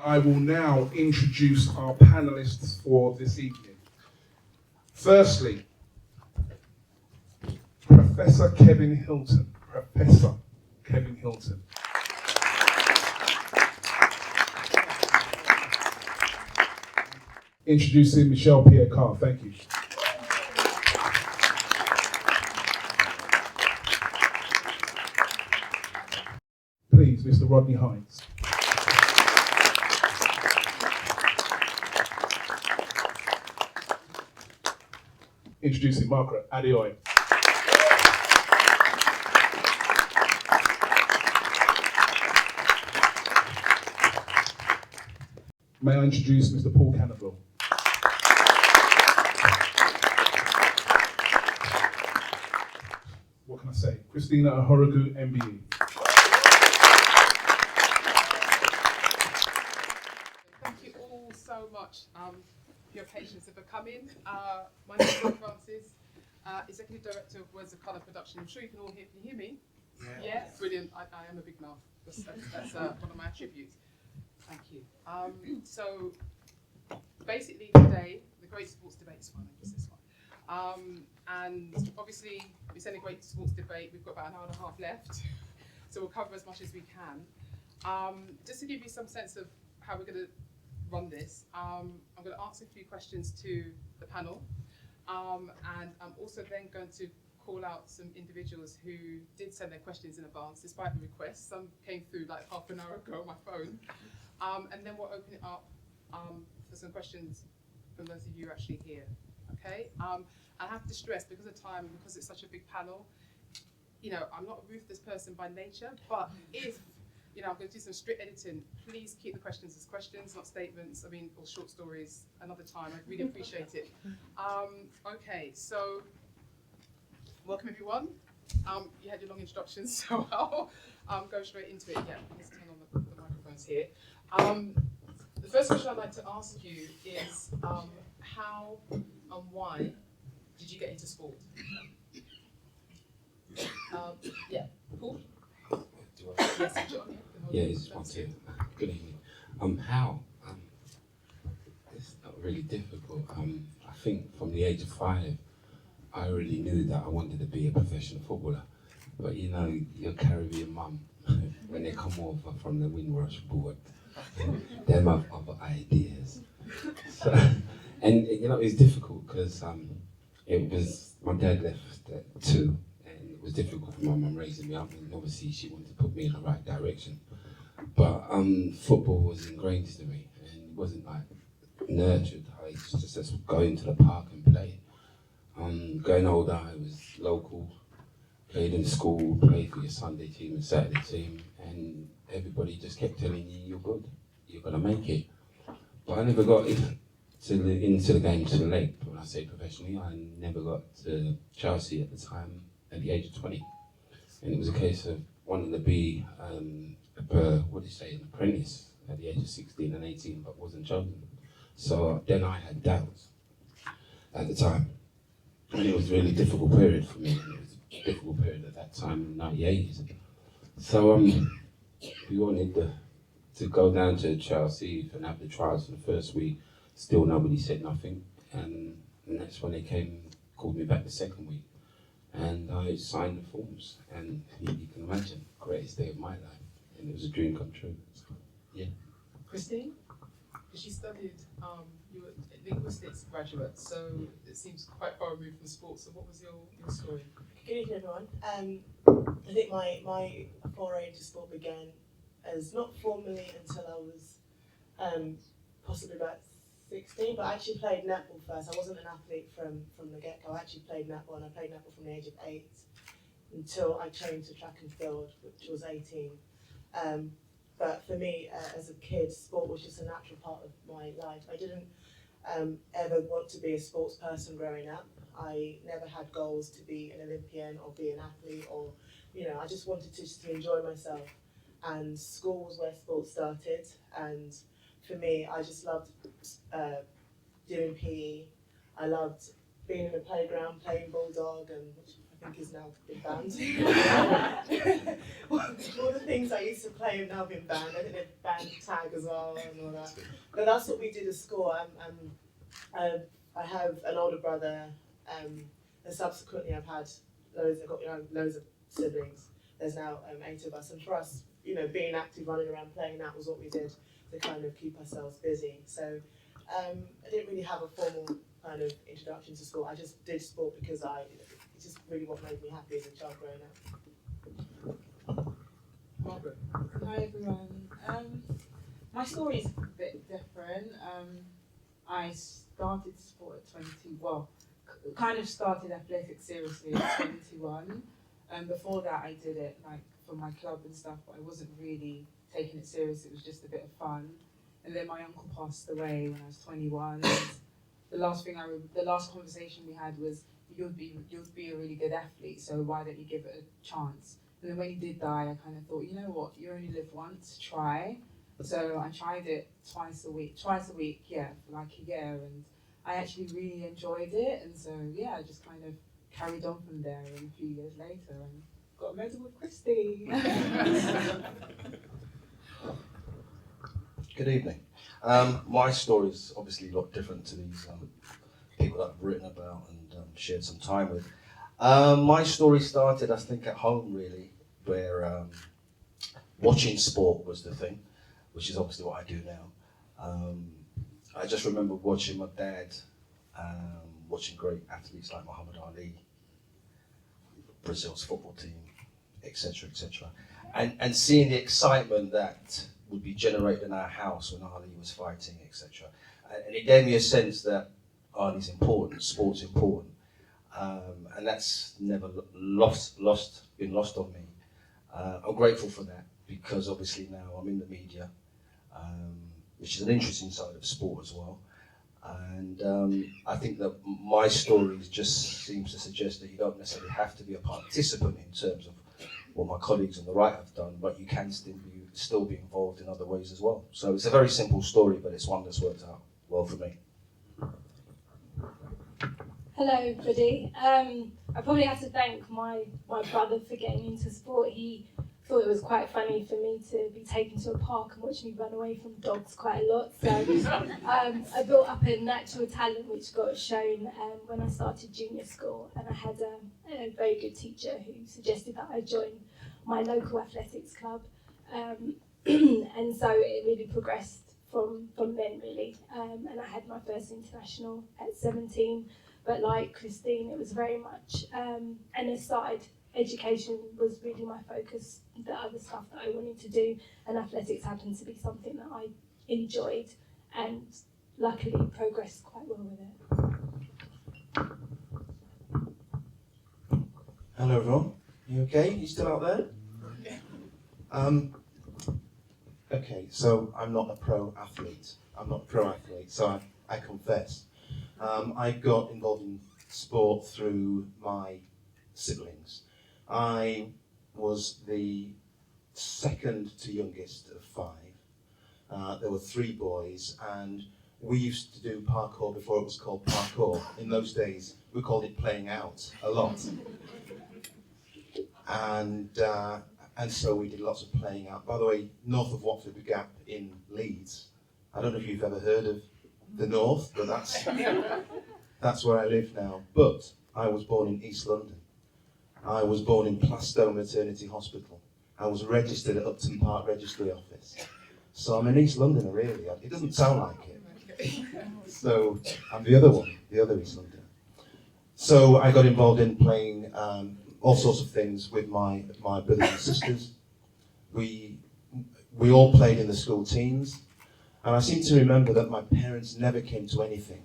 I will now introduce our panelists for this evening. Firstly, Professor Kevin Hilton. Professor Kevin Hilton. Introducing Michelle Pierre-Carr. Thank you. Please, Mr. Rodney Hines. Introducing Margaret Adeoye. May I introduce Mr. Paul Cannaville. What can I say? Christina Ahorogu, MBE. Thank you all so much for your patience and for coming. My name is Rob Francis, Executive Director of Words of Colour Production. I'm sure you can all hear me. Yeah? Brilliant. I am a big mouth. That's one of my attributes. Thank you. So basically today, the great sports debate is fun, I guess this one. And obviously, we're saying a great sports debate. We've got about an hour and a half left, so we'll cover as much as we can. Just to give you some sense of how we're going to run this, I'm going to answer a few questions to the panel, and I'm also then going to call out some individuals who did send their questions in advance, despite the requests. Some came through like half an hour ago on my phone. And then we'll open it up for some questions from those of you actually here. Okay? I have to stress, because of time, because it's such a big panel, I'm not a ruthless person by nature, but if, I'm going to do some strict editing, please keep the questions as questions, not statements, or short stories another time. I'd really appreciate it. Okay, so welcome everyone. You had your long instructions, so I'll go straight into it. Yeah, let's turn on the microphones here. The first question I'd like to ask you is how and why did you get into sport? Yeah, Paul? Yes, John. Yeah, it's one too. Good evening. How? It's not really difficult. I think from the age of 5, I already knew that I wanted to be a professional footballer. But your Caribbean mum, when they come over from the Windrush board, they have other ideas. So, and it's difficult because my dad left at 2, and it was difficult for my mum raising me up, and obviously she wanted to put me in the right direction. But football was ingrained to me, and it wasn't like nurtured. I used to just go into the park and play. Going older, I was local, played in school, played for your Sunday team and Saturday team, and everybody just kept telling you, you're good, you're going to make it. But I never got into the game too late. When I say professionally, I never got to Chelsea at the time, at the age of 20. And it was a case of wanting to be, an apprentice at the age of 16 and 18, but wasn't chosen. So then I had doubts at the time. And it was a really difficult period for me. It was a difficult period at that time in the 90s. So we wanted to go down to Chelsea and have the trials for the first week. Still nobody said nothing. And that's when they called me back the second week. And I signed the forms. And you can imagine, greatest day of my life. And it was a dream come true. So, yeah. Christine? Because you studied, you were a linguistics graduate, so it seems quite far removed from sports. So what was your story? Good evening, everyone. I think my foray into sport began as not formally until I was possibly about 16, but I actually played netball first. I wasn't an athlete from the get-go. I actually played netball, and I played netball from the age of 8 until I changed to track and field, which was 18. But for me, as a kid, sport was just a natural part of my life. I didn't ever want to be a sports person growing up. I never had goals to be an Olympian or be an athlete, or I just wanted to enjoy myself. And school was where sports started. And for me, I just loved doing PE. I loved being in the playground, playing bulldog, and which I think has now been banned. All the things I used to play have now been banned. I think they've banned tag as well and all that. But that's what we did at school. I have an older brother, and subsequently I've got loads of siblings. There's now 8 of us, and for us, being active, running around, playing, that was what we did to kind of keep ourselves busy. So I didn't really have a formal kind of introduction to sport. I just did sport because it's just really what made me happy as a child growing up. Margaret. Hi everyone. My story is a bit different. I started sport at 20. Well, kind of started athletics seriously at 21. Before that, I did it like for my club and stuff, but I wasn't really taking it serious. It was just a bit of fun. And then my uncle passed away when I was 21. And the last conversation we had was, you'd be a really good athlete, so why don't you give it a chance? And then when he did die, I kind of thought, you know what, you only live once, try. So I tried it twice a week, yeah, for like a year, and I actually really enjoyed it. And so yeah, I just kind of carried on from there, and a few years later, and got a medal with Christy. Good evening. My story is obviously a lot different to these people that I've written about and shared some time with. My story started, I think, at home really, where watching sport was the thing, which is obviously what I do now. I just remember watching my dad, watching great athletes like Muhammad Ali, Brazil's football team, etc., etc., and seeing the excitement that would be generated in our house when Ali was fighting, etc. And it gave me a sense that Ali's important, sport's important, and that's never been lost on me. I'm grateful for that because obviously now I'm in the media, which is an interesting side of sport as well. And I think that my story just seems to suggest that you don't necessarily have to be a participant in terms of what my colleagues on the right have done, but you can still be involved in other ways as well. So it's a very simple story, but it's one that's worked out well for me. Hello everybody. I probably have to thank my brother for getting into sport. He thought it was quite funny for me to be taken to a park and watch me run away from dogs quite a lot. So I built up a natural talent which got shown when I started junior school, and I had a very good teacher who suggested that I join my local athletics club. And so it really progressed from then really. And I had my first international at 17. But like Christine, it was very much an aside. Education was really my focus, the other stuff that I wanted to do, and athletics happened to be something that I enjoyed and luckily progressed quite well with it. Hello everyone, you okay? You still out there? Okay, so I'm not a pro athlete, so I confess. I got involved in sport through my siblings. I was the second to youngest of 5. There were 3 boys, and we used to do parkour before it was called parkour. In those days, we called it playing out a lot. And so we did lots of playing out. By the way, north of Watford Gap in Leeds. I don't know if you've ever heard of the north, but that's where I live now. But I was born in East London. I was born in Plaistow Maternity Hospital. I was registered at Upton Park Registry Office. So I'm an East Londoner, really. It doesn't sound like it. So I'm the other East Londoner. So I got involved in playing all sorts of things with my brothers and sisters. We all played in the school teams. And I seem to remember that my parents never came to anything.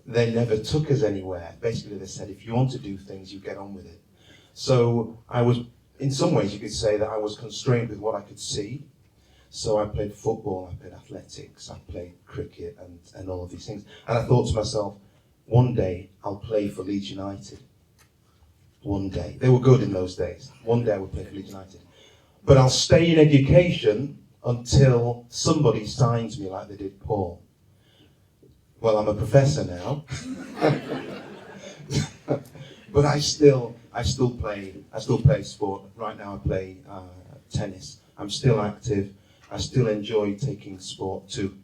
They never took us anywhere. Basically, they said, if you want to do things, you get on with it. So I was, in some ways, you could say that I was constrained with what I could see. So I played football, I played athletics, I played cricket and all of these things. And I thought to myself, one day I'll play for Leeds United. One day. They were good in those days. One day I would play for Leeds United. But I'll stay in education until somebody signs me like they did Paul. Well, I'm a professor now. But I still play sport. Right now I play tennis. I'm still active. I still enjoy taking sport to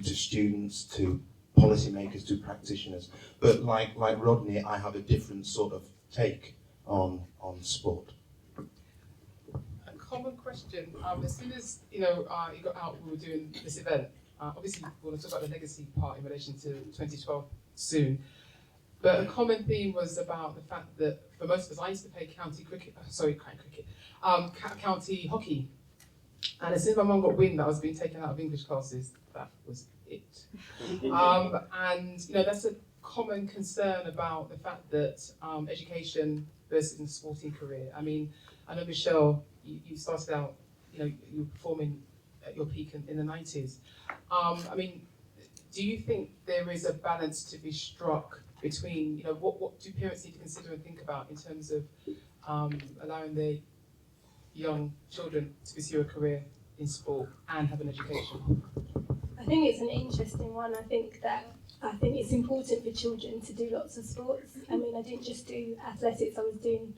students, to policymakers, to practitioners. But like Rodney, I have a different sort of take on sport. A common question. As soon as you got out, we were doing this event. Obviously, we're going to talk about the legacy part in relation to 2012 soon. But a common theme was about the fact that for most of us, I used to play county hockey. And as soon as my mum got wind that I was being taken out of English classes, that was it. And that's a common concern about the fact that education versus a sporting career. I mean, I know Michelle, you started out, you were performing at your peak in the 90s. I mean, do you think there is a balance to be struck between, what do parents need to consider and think about in terms of allowing their young children to pursue a career in sport and have an education? I think it's an interesting one. I think it's important for children to do lots of sports. I mean, I didn't just do athletics, I was doing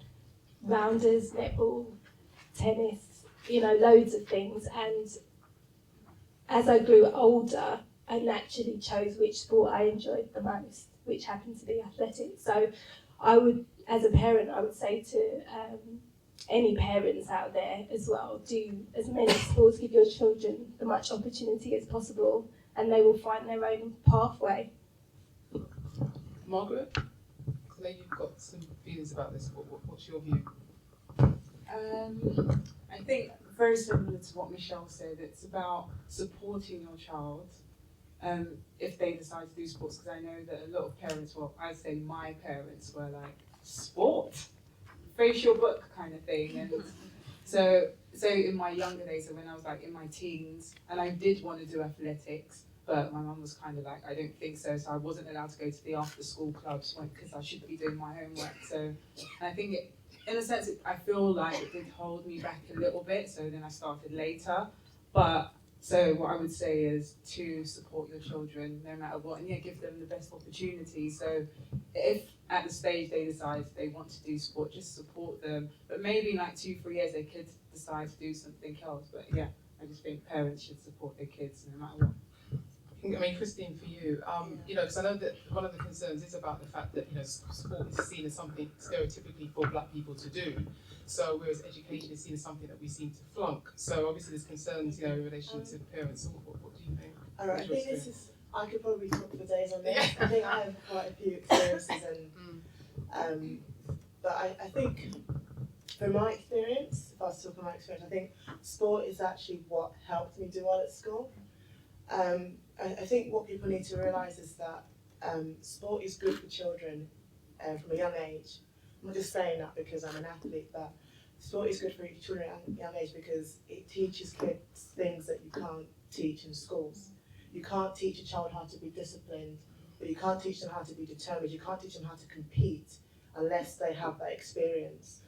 rounders, netball, tennis, loads of things. And as I grew older, I naturally chose which sport I enjoyed the most, which happened to be athletics. So I would, as a parent, I would say to any parents out there as well, do as many sports, give your children as much opportunity as possible, and they will find their own pathway. Margaret, I know you've got some feelings about this. What's your view? I think very similar to what Michelle said, it's about supporting your child if they decide to do sports, because I know that a lot of parents, well, I'd say my parents were like, sport? Facial book kind of thing. And so in my younger days, so when I was like in my teens, and I did want to do athletics, but my mum was kind of like, I don't think so. So I wasn't allowed to go to the after school clubs because I should be doing my homework. So I think in a sense, I feel like it did hold me back a little bit. So then I started later. But so what I would say is to support your children no matter what, and give them the best opportunity. So if at the stage they decide they want to do sport, just support them. But maybe in like 2-3 years they could decide to do something else. But I just think parents should support their kids no matter what. I mean, Christine, for you, because I know that one of the concerns is about the fact that, sport is seen as something stereotypically for black people to do. So whereas education is seen as something that we seem to flunk. So obviously there's concerns, in relation to parents. So what do you think? All right, I think I could probably talk for days on this. I think I have quite a few experiences but I think from my experience, if I was talking about my experience, I think sport is actually what helped me do well at school. I think what people need to realise is that sport is good for children from a young age. I'm not just saying that because I'm an athlete, but sport is good for children at a young age because it teaches kids things that you can't teach in schools. You can't teach a child how to be disciplined, but you can't teach them how to be determined. You can't teach them how to compete unless they have that experience.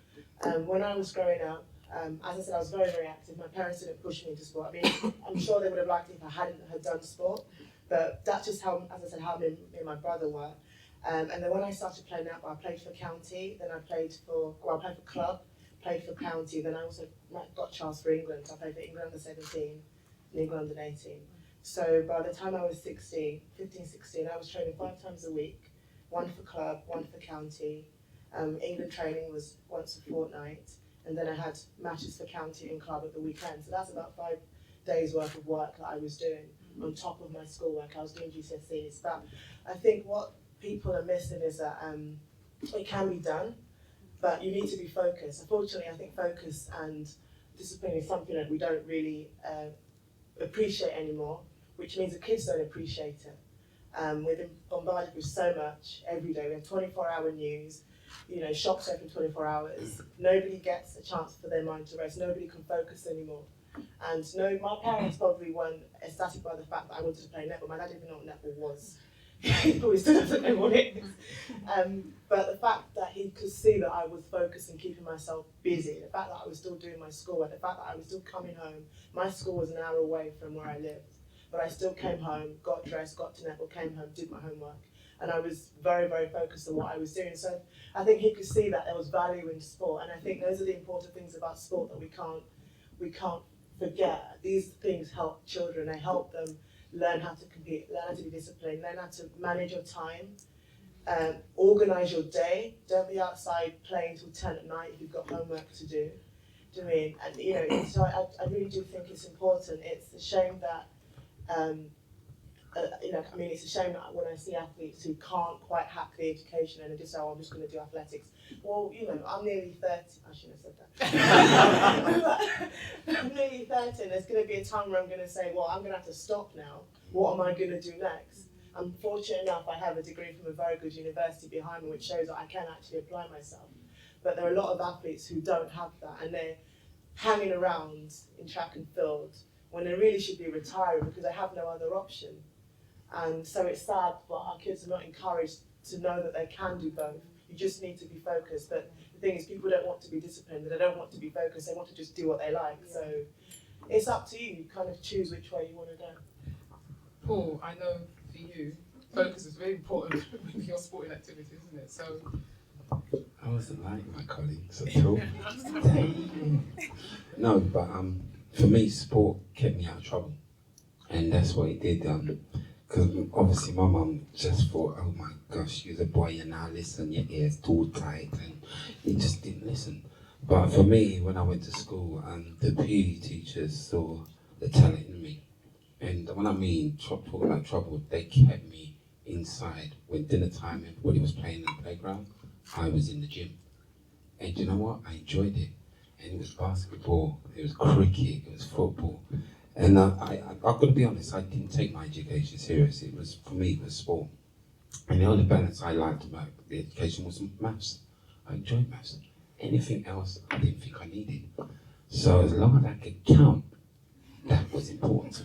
When I was growing up, as I said, I was very, very active. My parents didn't push me into sport. I mean, I'm sure they would have liked it if I hadn't had done sport, but that's just how, as I said, how me and my brother were. And then when I started playing netball, I played for county, then I played for club, played for county, then I also got charged for England. So I played for England under 17 and England under 18. So by the time I was 15, 16, I was training 5 times a week, 1 for club, 1 for county. England training was once a fortnight, and then I had matches for county and club at the weekend. So that's about 5 days worth of work that I was doing on top of my schoolwork. I was doing GCSEs. But I think what people are missing is that it can be done, but you need to be focused. Unfortunately, I think focus and discipline is something that we don't really appreciate anymore, which means the kids don't appreciate it. We've been bombarded with so much every day. We have 24-hour news, shops open 24 hours. Nobody gets a chance for their mind to rest. Nobody can focus anymore. And no, my parents probably weren't ecstatic by the fact that I wanted to play netball. My dad didn't even know what netball was. He probably still doesn't know what it is. But the fact that he could see that I was focused and keeping myself busy, the fact that I was still doing my schoolwork, the fact that I was still coming home. My school was an hour away from where I lived, but I still came home, got dressed, got to netball, came home, did my homework. and I was very, very focused on what I was doing. So I think he could see that there was value in sport, and I think those are the important things about sport that we can't forget. These things help children. They help them learn how to compete, learn how to be disciplined, learn how to manage your time, organise your day. Don't be outside playing till 10 at night if you've got homework to do. Do you know what I mean? And you know, so I really do think it's important. It's a shame that you know, I mean, it's a shame that when I see athletes who can't quite hack the education and they just say, oh, I'm just going to do athletics. Well, you know, I'm nearly 30. I shouldn't have said that. I'm nearly 30, and there's going to be a time where I'm going to say, well, I'm going to have to stop now. What am I going to do next? I'm fortunate enough, I have a degree from a very good university behind me, which shows that I can actually apply myself. But there are a lot of athletes who don't have that, and they're hanging around in track and field when they really should be retiring because they have no other option. And so it's sad, but our kids are not encouraged to know that they can do both. You just need to be focused. But the thing is, people don't want to be disciplined, they don't want to be focused, they want to just do what they like. So it's up to you, you kind of choose which way you want to go. Paul, I know for you, focus is very important with your sporting activities, isn't it? So I wasn't like my colleagues at all. No, but for me, sport kept me out of trouble, and that's what it did. Because obviously my mum just thought, oh my gosh, you're a boy and now listen, your ears too tight, and he just didn't listen. But for me, when I went to school, the PE teachers saw the talent in me. And when I mean talking about trouble, they kept me inside. When dinner time, everybody was playing in the playground, I was in the gym. And you know what? I enjoyed it. And it was basketball, it was cricket, it was football. And I've got to be honest, I didn't take my education serious. It was, for me, it was sport. And the only balance I liked about the education was maths. I enjoyed maths. Anything else, I didn't think I needed. So as long as I could count, that was important to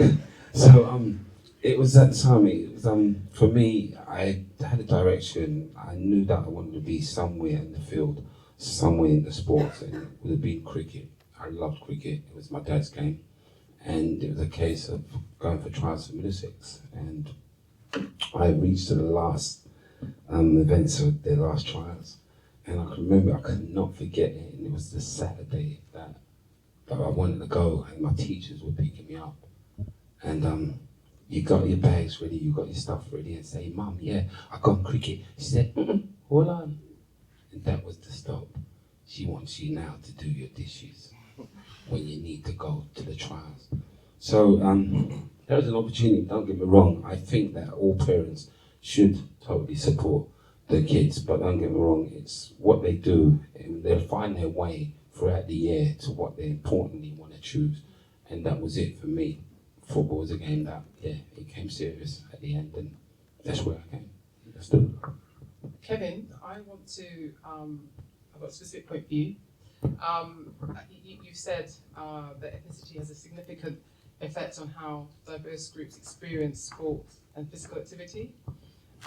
me. So it was that time, it was, for me, I had a direction. I knew that I wanted to be somewhere in the field, somewhere in the sports, and it would have been cricket. I loved cricket, it was my dad's game. And it was a case of going for trials for Middlesex. And I reached to the last events of their last trials. And I can remember, I could not forget it. And it was the Saturday that I wanted to go, and my teachers were picking me up. And you got your bags ready, you got your stuff ready, and say, Mum, yeah, I got cricket. She said, hold on. And that was the stop. She wants you now to do your dishes when you need to go to the trials. So that was an opportunity, don't get me wrong. I think that all parents should totally support their kids, but don't get me wrong, it's what they do, and they'll find their way throughout the year to what they importantly want to choose. And that was it for me. Football was a game that, yeah, it came serious at the end, and that's where I came. Let's do it. Kevin, I want to, I've got a specific point for you. You've said that ethnicity has a significant effect on how diverse groups experience sport and physical activity.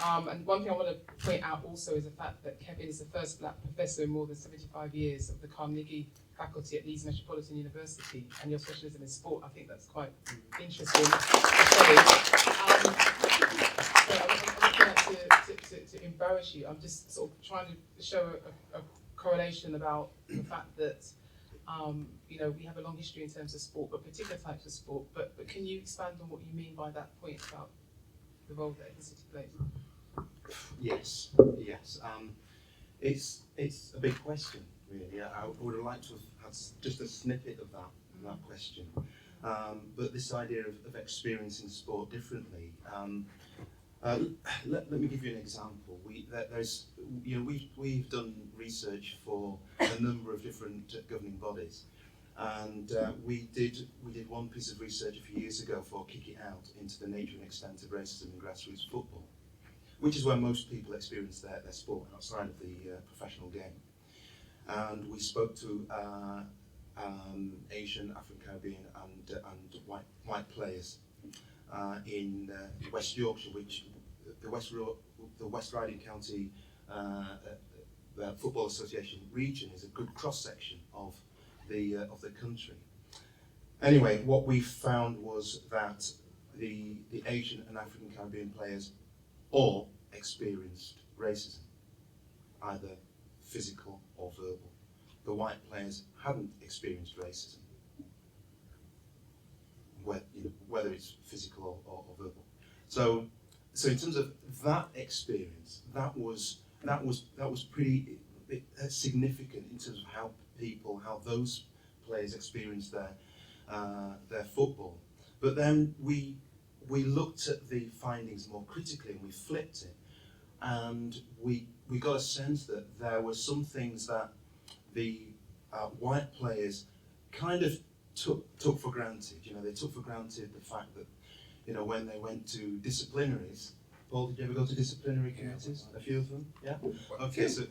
And one thing I want to point out also is the fact that Kevin is the first black professor in more than 75 years of the Carnegie faculty at Leeds Metropolitan University, and your specialism in sport. I think that's quite interesting. So I'm not to embarrass you. I'm just sort of trying to show a correlation about the fact that you know, we have a long history in terms of sport, but particular types of sport. But can you expand on what you mean by that point about the role that ethnicity plays? Yes. It's a big question, really. I would have liked to have had just a snippet of that question. But this idea of experiencing sport differently. Let me give you an example. We've done research for a number of different governing bodies, and we did one piece of research a few years ago for Kick It Out into the nature and extent of racism in grassroots football, which is where most people experience their sport outside of the professional game. And we spoke to Asian, African, Caribbean, and white players in West Yorkshire, which the West Riding County Football Association region is a good cross section of the country. Anyway, what we found was that the Asian and African Caribbean players or experienced racism, either physical or verbal. The white players hadn't experienced racism, whether it's physical or verbal. So in terms of that experience, that was pretty significant in terms of how those players experienced their football. But then we looked at the findings more critically and we flipped it, and we got a sense that there were some things that the white players kind of took for granted. They took for granted the fact that, when they went to disciplinaries. Paul, did you ever go to disciplinary committees? A few of them, yeah. Okay, so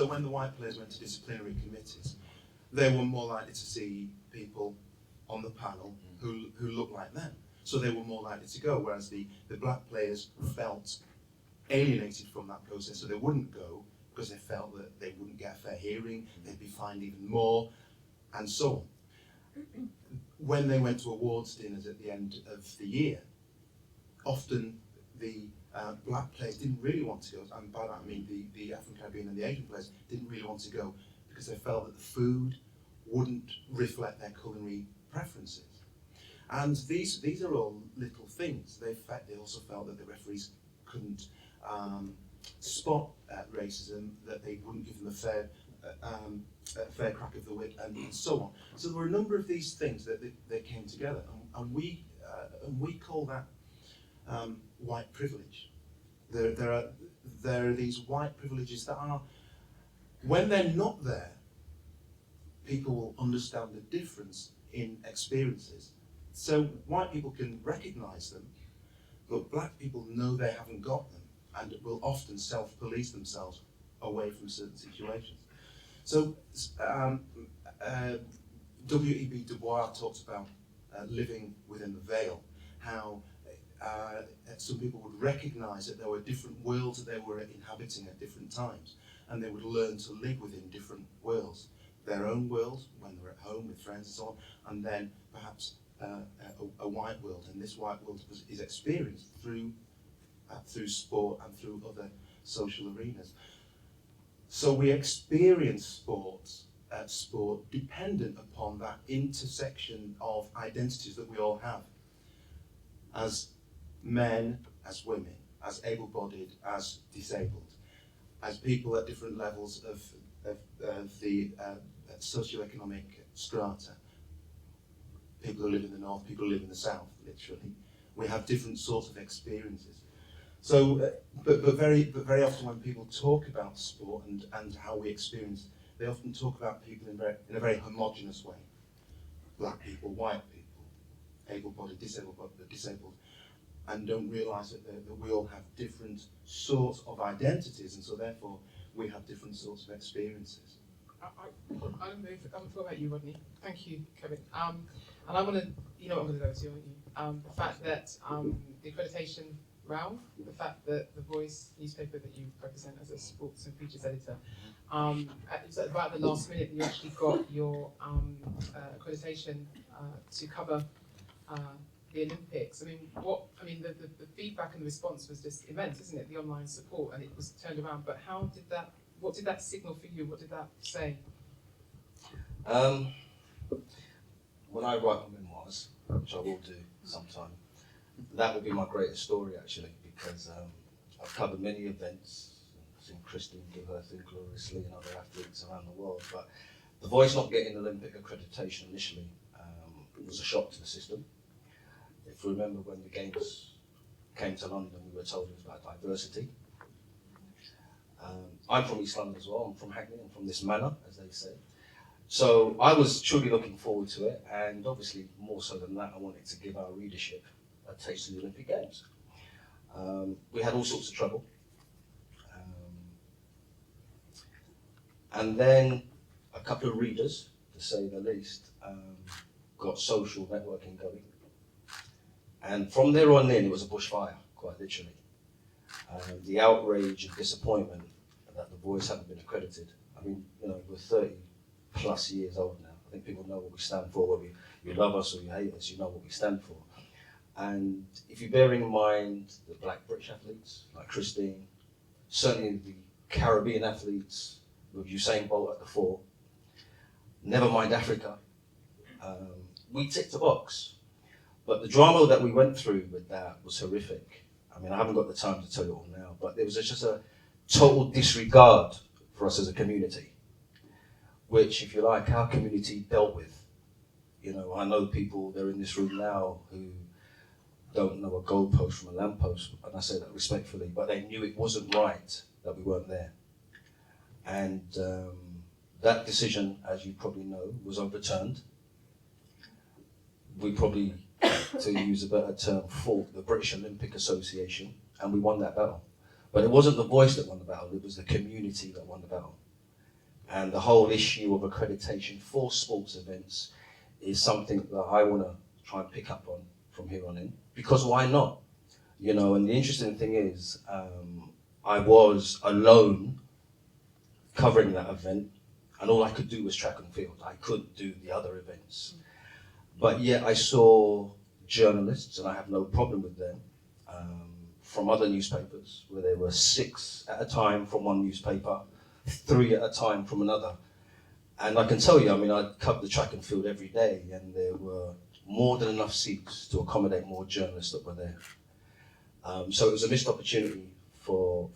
when the white players went to disciplinary committees, they were more likely to see people on the panel who looked like them. So they were more likely to go, whereas the black players felt alienated from that process, so they wouldn't go because they felt that they wouldn't get a fair hearing, they'd be fined even more, and so on. When they went to awards dinners at the end of the year, often the black players didn't really want to go, and by that I mean the African Caribbean and the Asian players didn't really want to go because they felt that the food wouldn't reflect their culinary preferences. And these are all little things. They also felt that the referees couldn't spot racism, that they wouldn't give them a fair crack of the whip, and so on. So there were a number of these things that they came together, and we call that white privilege. There are these white privileges that are, when they're not there, people will understand the difference in experiences. So white people can recognise them, but black people know they haven't got them and will often self-police themselves away from certain situations. So W.E.B. Du Bois talks about living within the veil, how some people would recognise that there were different worlds that they were inhabiting at different times, and they would learn to live within different worlds. Their own world, when they're at home with friends and so on, and then perhaps a white world, and this white world is experienced through sport and through other social arenas. So we experience sport dependent upon that intersection of identities that we all have, as men, as women, as able-bodied, as disabled, as people at different levels of the socioeconomic strata. People who live in the north, people who live in the south, literally. We have different sorts of experiences. So, but very often when people talk about sport and how we experience, they often talk about people in a very homogenous way. Black people, white people, able-bodied, disabled, and don't realise that we all have different sorts of identities, and so therefore we have different sorts of experiences. I'm talking about you, Rodney. Thank you, Kevin. And I want to, what I'm going to go to, aren't you? The fact that the accreditation round, the fact that the Voice newspaper that you represent as a sports and features editor, it's at about the last minute that you actually got your accreditation to cover the Olympics. The feedback and the response was just immense, isn't it? The online support, and it was turned around. But what did that signal for you? What did that say? When I write my memoirs, which I will do sometime, that will be my greatest story actually, because I've covered many events, seen Christine give her thing gloriously and other athletes around the world, but the Voice not getting Olympic accreditation initially was a shock to the system. If you remember when the Games came to London, we were told it was about diversity. I'm from East London as well, I'm from Hackney, I'm from this manor, as they say. So I was truly looking forward to it, and obviously more so than that, I wanted to give our readership a taste of the Olympic Games. We had all sorts of trouble. And then a couple of readers, to say the least, got social networking going. And from there on in, it was a bushfire, quite literally. The outrage and disappointment that the Voice hadn't been accredited. We're 30 plus years old now. I think people know what we stand for, whether you love us or you hate us, you know what we stand for. And if you bear in mind the black British athletes, like Christine, certainly the Caribbean athletes, with Usain Bolt at the fore, never mind Africa, we ticked the box. But the drama that we went through with that was horrific. I mean, I haven't got the time to tell you all now, but there was just a total disregard for us as a community, which, if you like, our community dealt with. You know, I know people, they're in this room now, who don't know a goalpost from a lamppost, and I say that respectfully, but they knew it wasn't right that we weren't there. And that decision, as you probably know, was overturned. We probably, to use a better term, fought the British Olympic Association, and we won that battle. But it wasn't the voice that won the battle, it was the community that won the battle. And the whole issue of accreditation for sports events is something that I want to try and pick up on from here on in, because why not? You know, and the interesting thing is, I was alone covering that event, and all I could do was track and field. I couldn't do the other events. But yet I saw journalists, and I have no problem with them, from other newspapers, where there were 6 at a time from one newspaper, 3 at a time from another. And I can tell you, I mean, I covered the track and field every day, and there were more than enough seats to accommodate more journalists that were there. So it was a missed opportunity for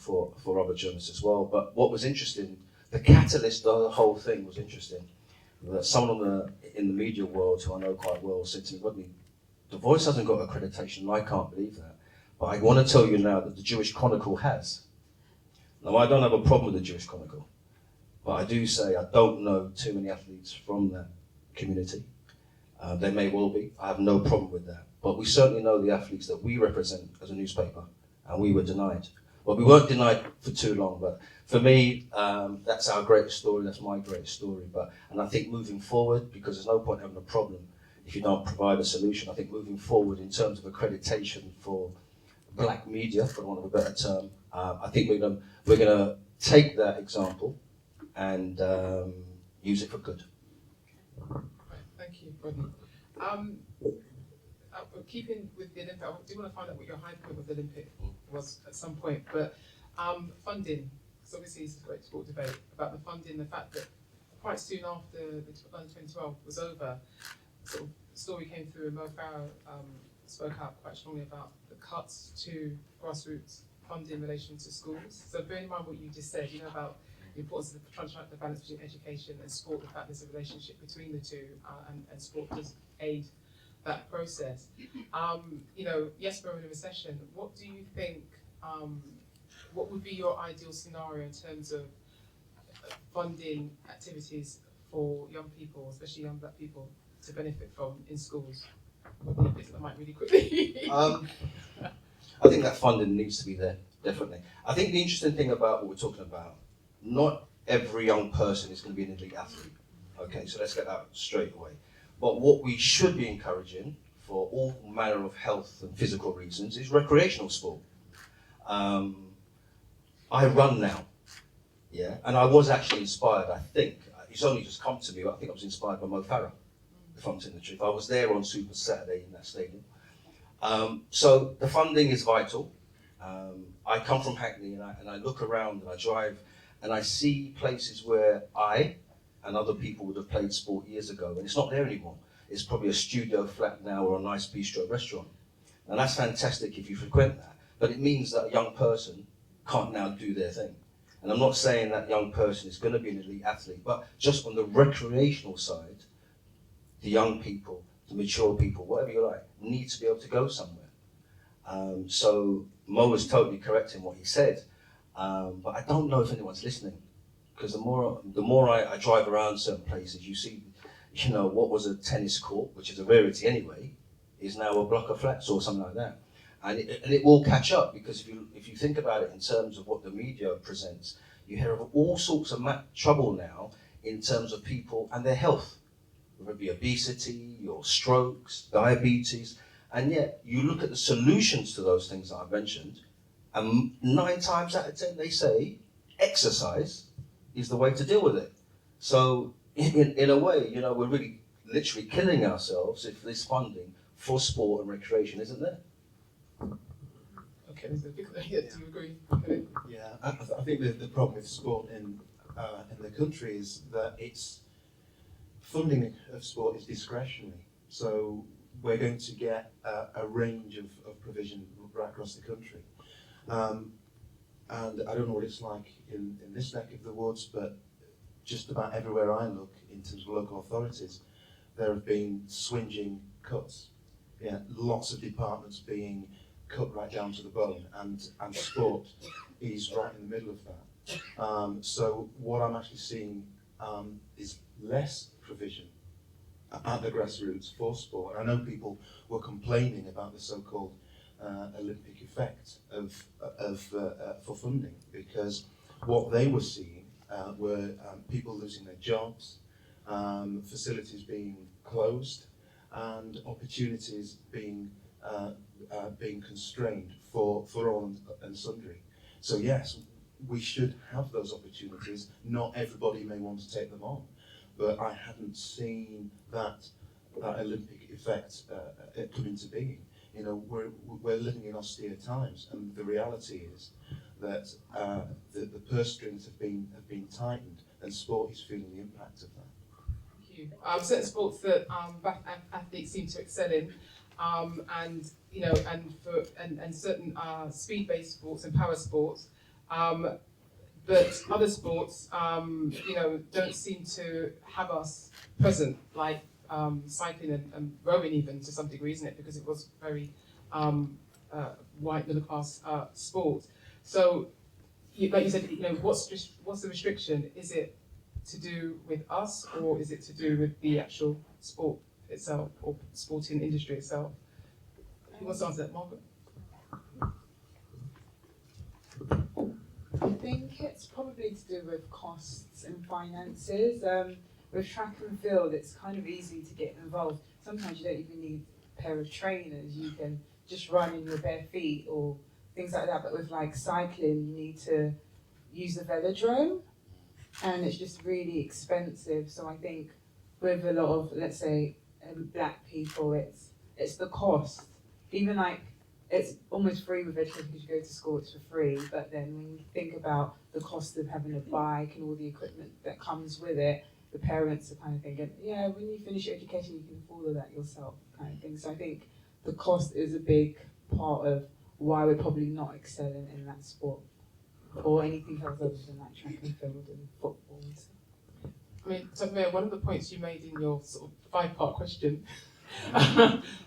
other journalists as well. But what was interesting, the catalyst of the whole thing was interesting. That someone in the media world who I know quite well said to me, Rodney, The Voice hasn't got accreditation, and I can't believe that. But I want to tell you now that the Jewish Chronicle has. Now, I don't have a problem with the Jewish Chronicle, but I do say I don't know too many athletes from that community. There may well be. I have no problem with that. But we certainly know the athletes that we represent as a newspaper, and we were denied. Well, we weren't denied for too long, but for me, that's our greatest story, that's my greatest story. And I think moving forward, because there's no point having a problem if you don't provide a solution, I think moving forward in terms of accreditation for black media, for want of a better term, I think we're gonna take that example and use it for good. Right, thank you, Rodney. Keeping with the Olympic, I do want to find out what your high point of the Olympic was at some point, but funding, because obviously this is a great sport debate about the funding, the fact that quite soon after the London 2012 was over, sort of the story came through and Mo Farah spoke out quite strongly about the cuts to grassroots funding in relation to schools. So bearing in mind what you just said, you know, about the importance of trying to strike the balance between education and sport, the fact there's a relationship between the two, and sport does aid that process. You know, yes, we're in a recession. What do you think, what would be your ideal scenario in terms of funding activities for young people, especially young black people, to benefit from in schools? What do you think? I might really quickly. I think that funding needs to be there, definitely. I think the interesting thing about what we're talking about, not every young person is going to be an elite athlete. Okay, so let's get that straight away. But what we should be encouraging for all manner of health and physical reasons is recreational sport. I run now, yeah, and I was actually inspired, I think, it's only just come to me, I think I was inspired by Mo Farah, if I'm telling the truth. I was there on Super Saturday in that stadium. So the funding is vital. I come from Hackney and I look around and I drive and I see places where I and other people would have played sport years ago, and it's not there anymore. It's probably a studio flat now or a nice bistro restaurant. And that's fantastic if you frequent that, but it means that a young person can't now do their thing. And I'm not saying that young person is going to be an elite athlete, but just on the recreational side, the young people, the mature people, whatever you like, need to be able to go somewhere. So Mo was totally correct in what he said, but I don't know if anyone's listening. Because the more I drive around certain places, you see, you know, what was a tennis court, which is a rarity anyway, is now a block of flats or something like that. And it will catch up, because if you think about it in terms of what the media presents, you hear of all sorts of trouble now in terms of people and their health, whether it be obesity or strokes, diabetes, and yet you look at the solutions to those things that I've mentioned, and 9 times out of 10 they say exercise is the way to deal with it. So in a way, you know, we're really literally killing ourselves if this funding for sport and recreation, isn't there? Okay, there's a big, yeah, do you agree? Okay. Yeah, I think the problem with sport in the country is that its funding of sport is discretionary. So we're going to get a range of provision right across the country. And I don't know what it's like in this neck of the woods, but just about everywhere I look in terms of local authorities, there have been swinging cuts. Yeah, lots of departments being cut right down to the bone, and sport is right in the middle of that. So what I'm actually seeing is less provision at the grassroots for sport. And I know people were complaining about the so-called Olympic effect for funding, because what they were seeing were people losing their jobs, facilities being closed, and opportunities being constrained for all and sundry. So yes, we should have those opportunities. Not everybody may want to take them on, but I haven't seen that Olympic effect come into being. You know, we're living in austere times, and the reality is that the purse strings have been tightened, and sport is feeling the impact of that. Thank you. Certain sports that athletes seem to excel in, and you know, and certain speed-based sports and power sports, but other sports, you know, don't seem to have us present, like cycling and rowing, even to some degree, isn't it? Because it was very white middle class sport. So, like you said, you know, what's the restriction? Is it to do with us, or is it to do with the actual sport itself, or sporting industry itself? Who wants to answer that, Margaret? I think it's probably to do with costs and finances. With track and field, it's kind of easy to get involved. Sometimes you don't even need a pair of trainers. You can just run in your bare feet or things like that. But with like cycling, you need to use the velodrome, and it's just really expensive. So I think with a lot of, let's say, black people, it's the cost. Even like, it's almost free with education because you go to school, it's for free. But then when you think about the cost of having a bike and all the equipment that comes with it, the parents are kind of thinking, yeah, when you finish your education, you can afford all that yourself, kind of thing. So I think the cost is a big part of why we're probably not excelling in that sport or anything else other than like track and field and football and stuff. I mean, so Mayor, one of the points you made in your sort of 5-part question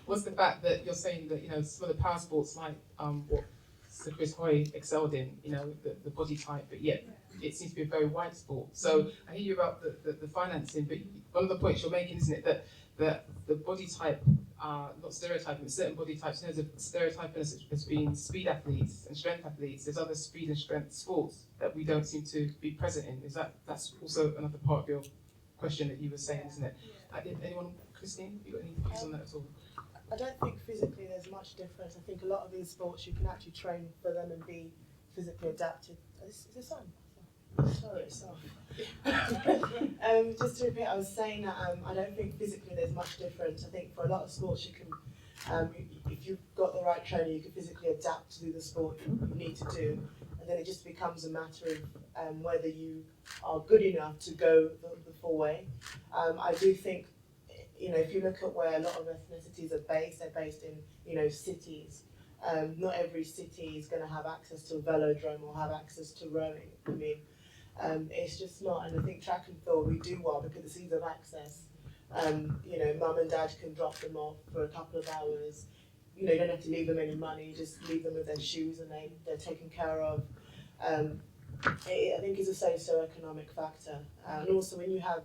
was the fact that you're saying that, you know, some of the power sports like what Sir Chris Hoy excelled in, you know, the body type, but yet it seems to be a very wide sport. So I hear you about the financing, but one of the points you're making, isn't it, that the body type, not stereotyping, but certain body types, you know, there's a stereotyping as being speed athletes and strength athletes. There's other speed and strength sports that we don't seem to be present in. That's also another part of your question that you were saying, isn't it? Anyone, Christine, have you got any views on that at all? I don't think physically there's much difference. I think a lot of these sports you can actually train for them and be physically adapted. Is this on? Sorry, it's off. Just to repeat, I was saying that I don't think physically there's much difference. I think for a lot of sports you can, if you've got the right training, you can physically adapt to do the sport you need to do. And then it just becomes a matter of whether you are good enough to go the full way. I do think, you know, if you look at where a lot of ethnicities are based, they're based in, you know, cities. Not every city is going to have access to a velodrome or have access to rowing. I mean, it's just not. And I think track and field, we do well because it's ease of access. You know, mum and dad can drop them off for a couple of hours. You know, you don't have to leave them any money, you just leave them with their shoes and they're taken care of. I think it's a socio-economic factor. And also when you have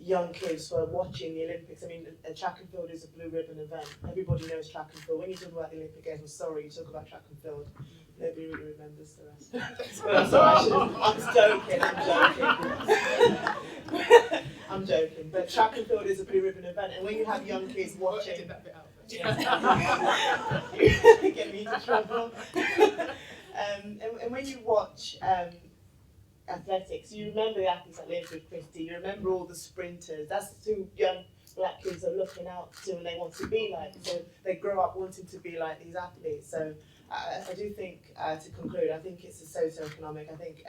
young kids who are watching the Olympics, I mean, track and field is a blue ribbon event. Everybody knows track and field. When you talk about the Olympic Games, I'm sorry, you talk about track and field. Nobody really remembers the rest. I'm joking. But track and field is a blue ribbon event. And when you have young kids watching... that bit out. Get me into trouble. And when you watch athletics, you remember the athletes that lived with Christy, you remember all the sprinters. That's too young. black kids are looking out to and they want to be like. So they grow up wanting to be like these athletes. So I do think, to conclude, I think it's a socio-economic. I think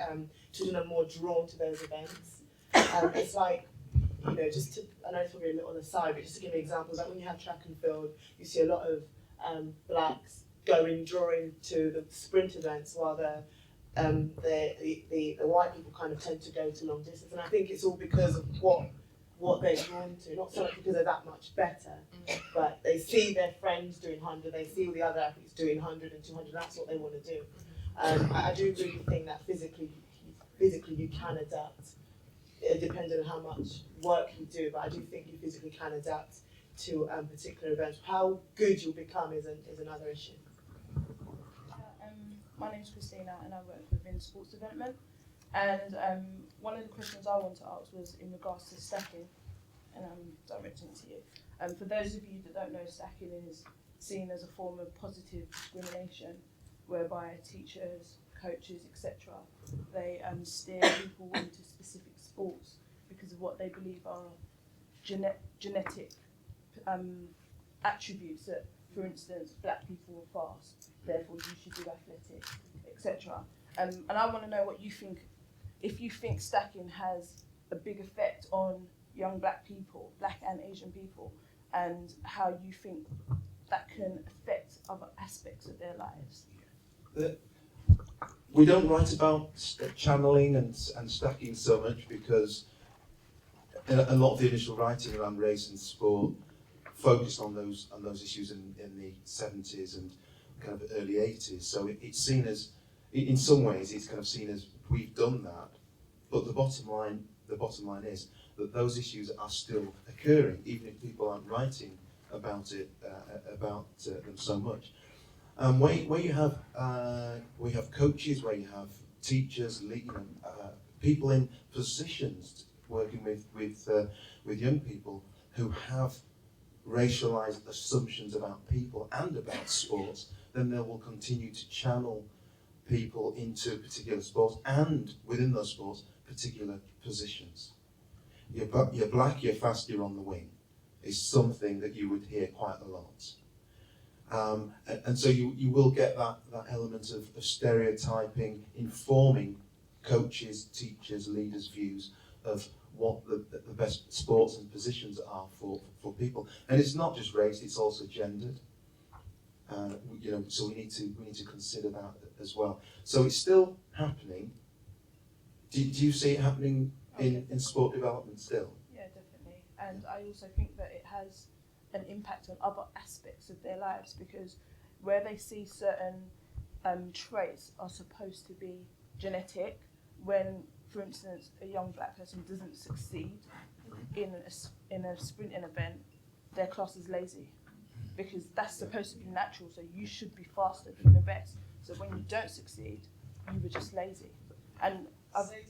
children are more drawn to those events. It's like, you know, just to, I know it's probably a little aside, but just to give me examples, like when you have track and field, you see a lot of blacks drawing to the sprint events, while the white people kind of tend to go to long distance. And I think it's all because of what they're drawn to, not so much because they're that much better, but they see their friends doing 100, they see all the other athletes doing 100 and 200, that's what they want to do. I do really think that physically you can adapt, depending on how much work you do, but I do think you physically can adapt to particular events. How good you'll become is another issue. My name's Christina and I work within sports development. And one of the questions I want to ask was in regards to stacking, and I'm directing it to you. For those of you that don't know, stacking is seen as a form of positive discrimination, whereby teachers, coaches, etc., they steer people into specific sports because of what they believe are genetic attributes that, for instance, black people are fast, therefore you should do athletics, etc. And I want to know what you think, if you think stacking has a big effect on young black people, black and Asian people, and how you think that can affect other aspects of their lives. We don't write about channeling and stacking so much because a lot of the initial writing around race and sport focused on those issues in the 70s and kind of early 80s. So it's seen as, in some ways, it's kind of seen as we've done that. But the bottom line is that those issues are still occurring, even if people aren't writing about it, them so much. Where you have coaches, where you have teachers, people in positions working with young people who have racialized assumptions about people and about sports, then they will continue to channel people into particular sports and within those sports particular positions. You're black, you're fast, you're on the wing is something that you would hear quite a lot. And so you will get that element of stereotyping, informing coaches, teachers, leaders' views of what the best sports and positions are for people. And it's not just race, it's also gendered. So we need to consider that as well. So it's still happening. Do you see it happening in sport development still? Yeah, definitely. And I also think that it has an impact on other aspects of their lives, because where they see certain traits are supposed to be genetic, when, for instance, a young black person doesn't succeed in a sprinting event, their class is lazy, because that's supposed to be natural, so you should be faster than the best. So when you don't succeed, you were just lazy. And Say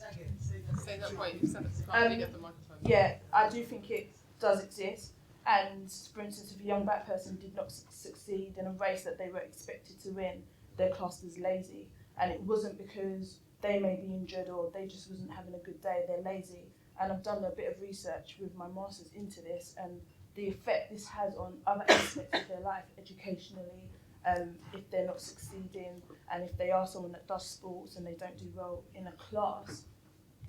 that point. You said it's can't get the microphone. yeah, I do think it does exist. And for instance, if a young black person did not succeed in a race that they were expected to win, they're classed as lazy. And it wasn't because they may be injured or they just wasn't having a good day, they're lazy. And I've done a bit of research with my master's into this, and the effect this has on other aspects of their life, educationally, if they're not succeeding, and if they are someone that does sports and they don't do well in a class,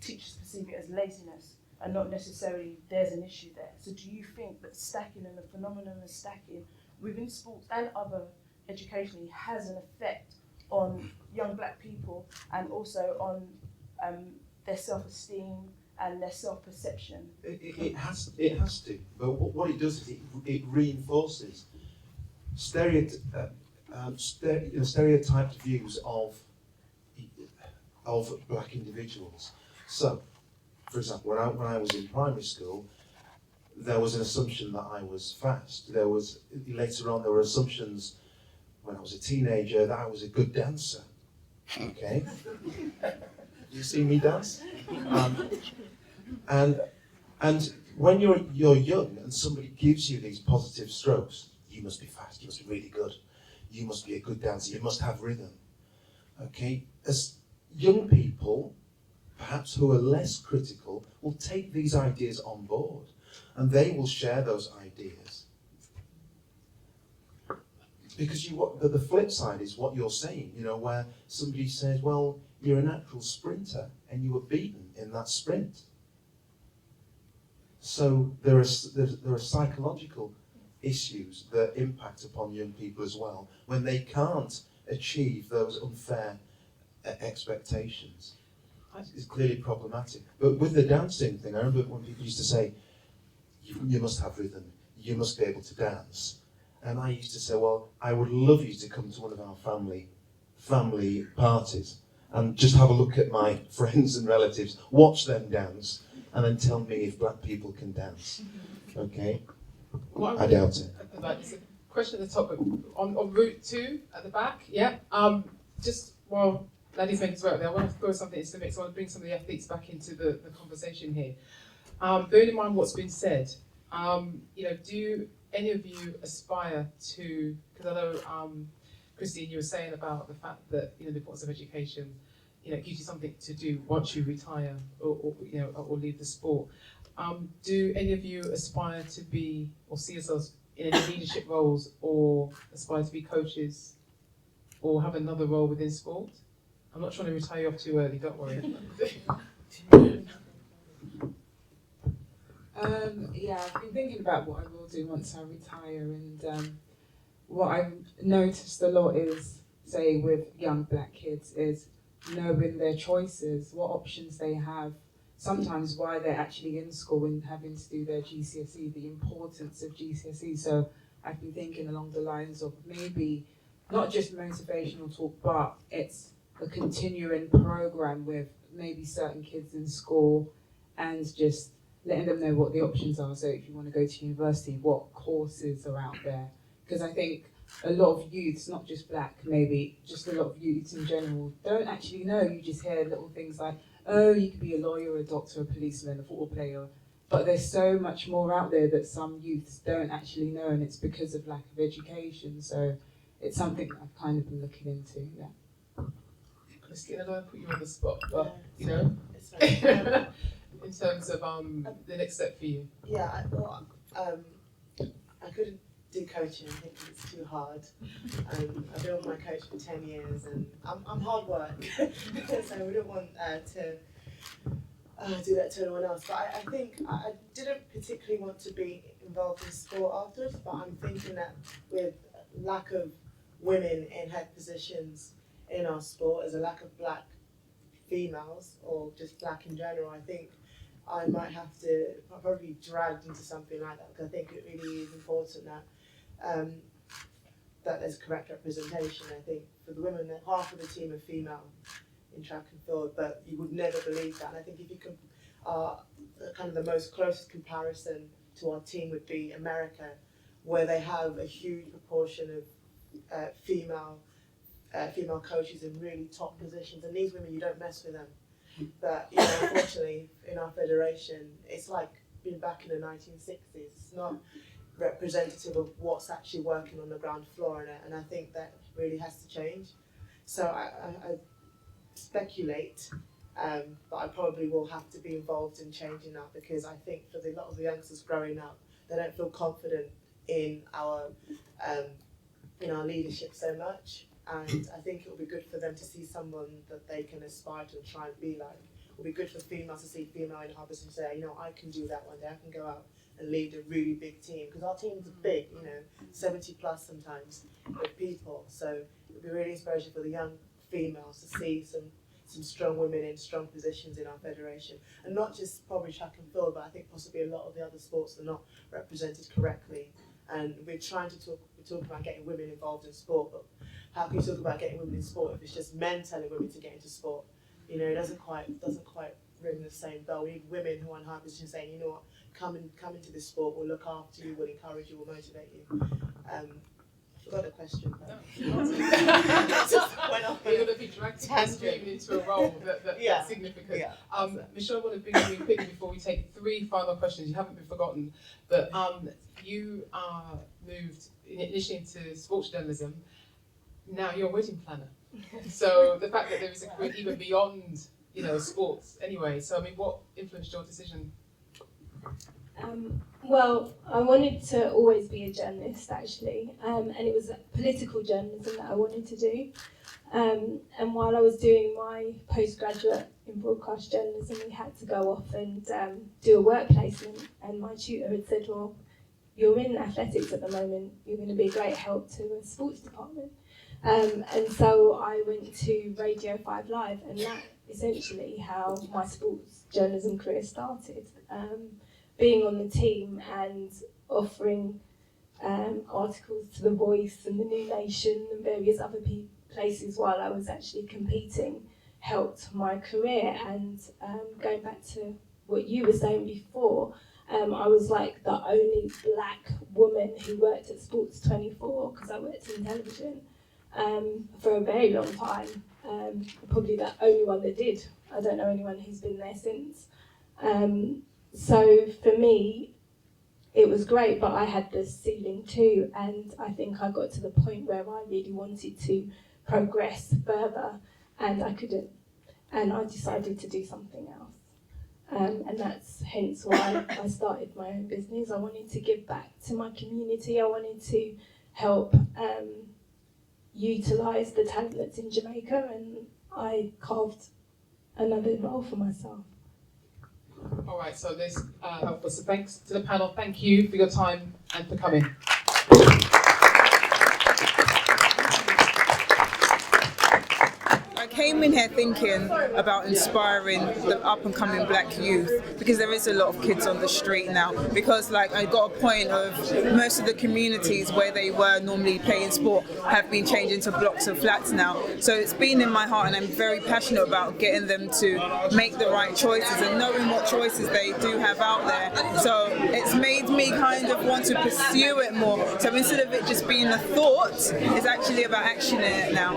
teachers perceive it as laziness and not necessarily there's an issue there. So do you think that stacking and the phenomenon of stacking within sports and other educationally has an effect on young black people and also on their self-esteem and their self-perception? It has to. But what it does is it reinforces stereotyped views of black individuals. So, for example, when I was in primary school, there was an assumption that I was fast. Later on there were assumptions when I was a teenager that I was a good dancer. Okay, you see me dance, and when you're young and somebody gives you these positive strokes, you must be fast, you must be really good, you must be a good dancer, you must have rhythm. Okay, as young people, perhaps who are less critical, will take these ideas on board. and they will share those ideas. Because the flip side is what you're saying, where somebody says, well, you're a natural sprinter and you were beaten in that sprint. So there are psychological issues that impact upon young people as well when they can't achieve those unfair expectations. It's clearly problematic. But with the dancing thing, I remember when people used to say, you must have rhythm, you must be able to dance. And I used to say, well, I would love you to come to one of our family parties and just have a look at my friends and relatives, watch them dance, and then tell me if black people can dance. Okay? I doubt it. There's a question at the top on route 2 at the back. Yeah. Just while Laddie's making his way up there, I want to throw something into the mix. I want to bring some of the athletes back into the conversation here. Bearing in mind what's been said, do any of you aspire to? Because I know, Christine, you were saying about the fact that the importance of education, gives you something to do once you retire or leave the sport. Do any of you aspire to be or see yourselves in any leadership roles or aspire to be coaches or have another role within sport? I'm not trying to retire you off too early, don't worry. I've been thinking about what I will do once I retire, and what I've noticed a lot is, say, with young black kids, is knowing their choices, what options they have, sometimes why they're actually in school and having to do their GCSE, the importance of GCSE. So I've been thinking along the lines of maybe not just motivational talk, but it's a continuing program with maybe certain kids in school and just letting them know what the options are. So if you want to go to university, what courses are out there? Because I think a lot of youths, not just black, maybe just a lot of youths in general, don't actually know. You just hear little things like, oh, you could be a lawyer, a doctor, a policeman, a football player. But there's so much more out there that some youths don't actually know, and it's because of lack of education. So it's something that I've kind of been looking into, yeah. Christine, I don't want to put you on the spot, but, It's fine. in terms of the next step for you. Yeah, I couldn't do coaching. I think it's too hard. I've been with my coach for 10 years, and I'm hard work, so we don't want to do that to anyone else. But I think I didn't particularly want to be involved in sport afterwards, but I'm thinking that with lack of women in head positions in our sport, as a lack of black females, or just black in general, I think I might have to probably be dragged into something like that, because I think it really is important that there's correct representation. I think for the women, that half of the team are female in track and field, but you would never believe that. And I think if you can, kind of the most closest comparison to our team would be America, where they have a huge proportion of female coaches in really top positions, and these women, you don't mess with them. But unfortunately, in our federation, it's like being back in the 1960s. It's not representative of what's actually working on the ground floor, and I think that really has to change. So I speculate, but I probably will have to be involved in changing that, because I think for a lot of the youngsters growing up, they don't feel confident in our leadership so much. And I think it will be good for them to see someone that they can aspire to and try and be like. It will be good for females to see female in harvest and say, I can do that one day. I can go out and lead a really big team, because our teams are big, 70 plus sometimes of people. So it would be really inspirational for the young females to see some strong women in strong positions in our federation, and not just probably track and field, but I think possibly a lot of the other sports are not represented correctly. And we're trying to talk about getting women involved in sport, but how can you talk about getting women in sport if it's just men telling women to get into sport? It doesn't quite ring the same bell. We need women who are in high positions saying, you know what, come into this sport, we'll look after you, we'll encourage you, we'll motivate you. I forgot the question. You're going to be dragged into a role that's significant. Yeah, Michelle, I want to bring you in quickly before we take 3 final questions. You haven't been forgotten, but you moved initially into sports journalism. Now you're a wedding planner. So the fact that there is a career even beyond, sports anyway. So, what influenced your decision? Well, I wanted to always be a journalist, actually, and it was political journalism that I wanted to do. And while I was doing my postgraduate in broadcast journalism, we had to go off and do a work placement, and my tutor had said, well, you're in athletics at the moment, you're going to be a great help to a sports department. And so I went to Radio 5 Live, and that essentially how my sports journalism career started. Being on the team and offering articles to The Voice and The New Nation and various other places while I was actually competing helped my career. And going back to what you were saying before, I was like the only black woman who worked at Sports 24 because I worked in television for a very long time. Probably the only one that did. I don't know anyone who's been there since. So for me, it was great, but I had the ceiling too, and I think I got to the point where I really wanted to progress further, and I couldn't, and I decided to do something else. And that's hence why I started my own business. I wanted to give back to my community. I wanted to help utilise the talent that's in Jamaica, and I carved another role for myself. All right, so there's help us. So thanks to the panel. Thank you for your time and for coming. I came in here thinking about inspiring the up and coming black youth, because there is a lot of kids on the street now, because like I got a point of most of the communities where they were normally playing sport have been changed into blocks of flats now. So it's been in my heart, and I'm very passionate about getting them to make the right choices and knowing what choices they do have out there. So it's made me kind of want to pursue it more. So instead of it just being a thought, it's actually about actioning it now.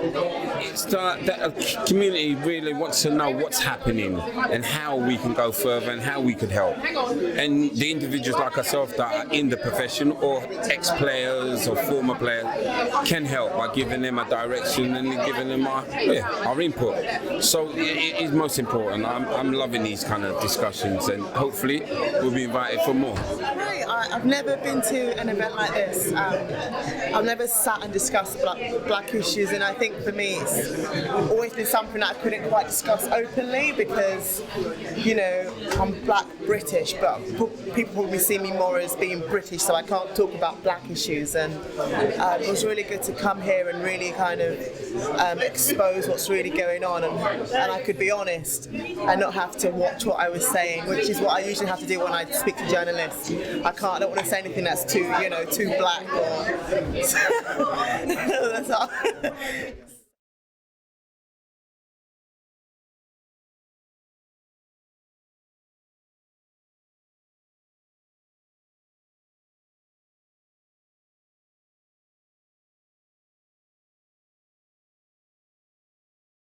It's that a community really wants to know what's happening and how we can go further and how we could help. And the individuals like ourselves that are in the profession or ex-players or former players can help by giving them a direction and giving them our input. So it is most important. I'm loving these kind of discussions, and hopefully we'll be invited for more. Right, I've never been to an event like this. I've never sat and discussed black issues, and I think for me it's always been something that I couldn't quite discuss openly because, you know, I'm black British, but people probably see me more as being British, so I can't talk about black issues. And it was really good to come here and really kind of expose what's really going on, and I could be honest and not have to watch what I was saying, which is what I usually have to do when I speak to journalists. I don't want to say anything that's too black or that's all.